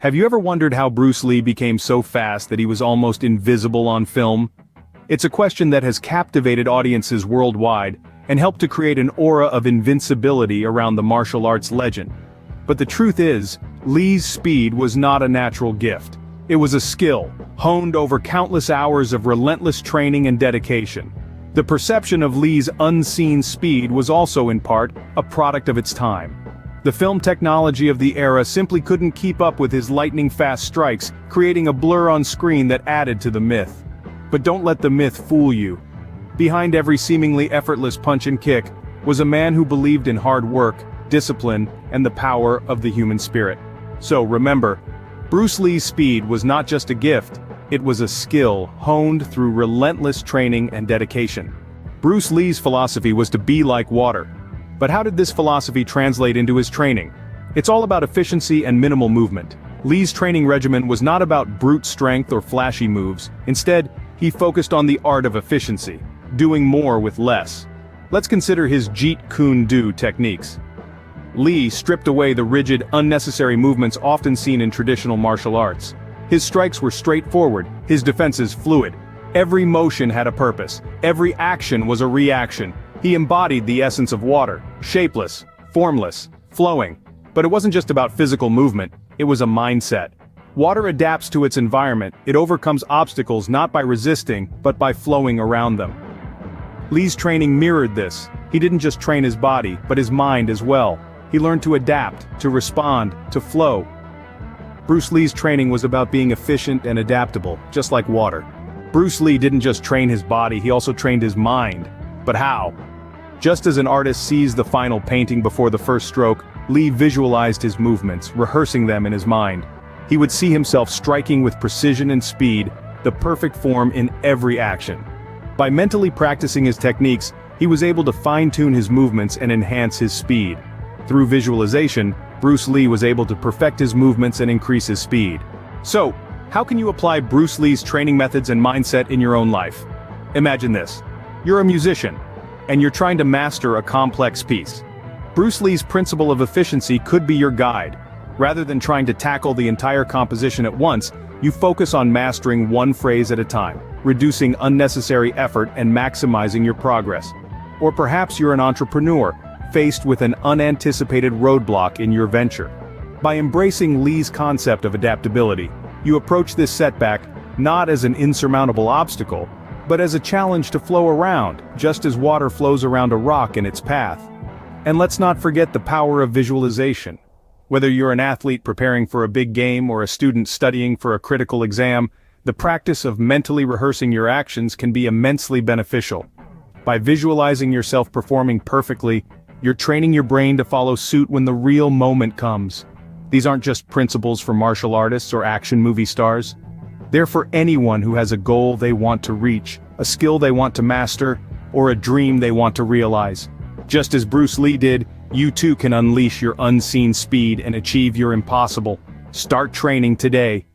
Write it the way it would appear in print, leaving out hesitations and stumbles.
Have you ever wondered how Bruce Lee became so fast that he was almost invisible on film? It's a question that has captivated audiences worldwide and helped to create an aura of invincibility around the martial arts legend. But the truth is, Lee's speed was not a natural gift. It was a skill, honed over countless hours of relentless training and dedication. The perception of Lee's unseen speed was also in part a product of its time. The film technology of the era simply couldn't keep up with his lightning-fast strikes, creating a blur on screen that added to the myth. But don't let the myth fool you. Behind every seemingly effortless punch and kick was a man who believed in hard work, discipline, and the power of the human spirit. So remember, Bruce Lee's speed was not just a gift, it was a skill honed through relentless training and dedication. Bruce Lee's philosophy was to be like water. But how did this philosophy translate into his training? It's all about efficiency and minimal movement. Lee's training regimen was not about brute strength or flashy moves. Instead, he focused on the art of efficiency, doing more with less. Let's consider his Jeet Kune Do techniques. Lee stripped away the rigid, unnecessary movements often seen in traditional martial arts. His strikes were straightforward, his defenses fluid. Every motion had a purpose, every action was a reaction. He embodied the essence of water, shapeless, formless, flowing. But it wasn't just about physical movement, it was a mindset. Water adapts to its environment, it overcomes obstacles not by resisting, but by flowing around them. Lee's training mirrored this. He didn't just train his body, but his mind as well. He learned to adapt, to respond, to flow. Bruce Lee's training was about being efficient and adaptable, just like water. Bruce Lee didn't just train his body, he also trained his mind. But how? Just as an artist sees the final painting before the first stroke, Lee visualized his movements, rehearsing them in his mind. He would see himself striking with precision and speed, the perfect form in every action. By mentally practicing his techniques, he was able to fine-tune his movements and enhance his speed. Through visualization, Bruce Lee was able to perfect his movements and increase his speed. So, how can you apply Bruce Lee's training methods and mindset in your own life? Imagine this. You're a musician, and you're trying to master a complex piece. Bruce Lee's principle of efficiency could be your guide. Rather than trying to tackle the entire composition at once, you focus on mastering one phrase at a time, reducing unnecessary effort and maximizing your progress. Or perhaps you're an entrepreneur, faced with an unanticipated roadblock in your venture. By embracing Lee's concept of adaptability, you approach this setback not as an insurmountable obstacle, but as a challenge to flow around, just as water flows around a rock in its path. And let's not forget the power of visualization. Whether you're an athlete preparing for a big game or a student studying for a critical exam, the practice of mentally rehearsing your actions can be immensely beneficial. By visualizing yourself performing perfectly, you're training your brain to follow suit when the real moment comes. These aren't just principles for martial artists or action movie stars. They're for anyone who has a goal they want to reach, a skill they want to master, or a dream they want to realize. Just as Bruce Lee did, you too can unleash your unseen speed and achieve your impossible. Start training today.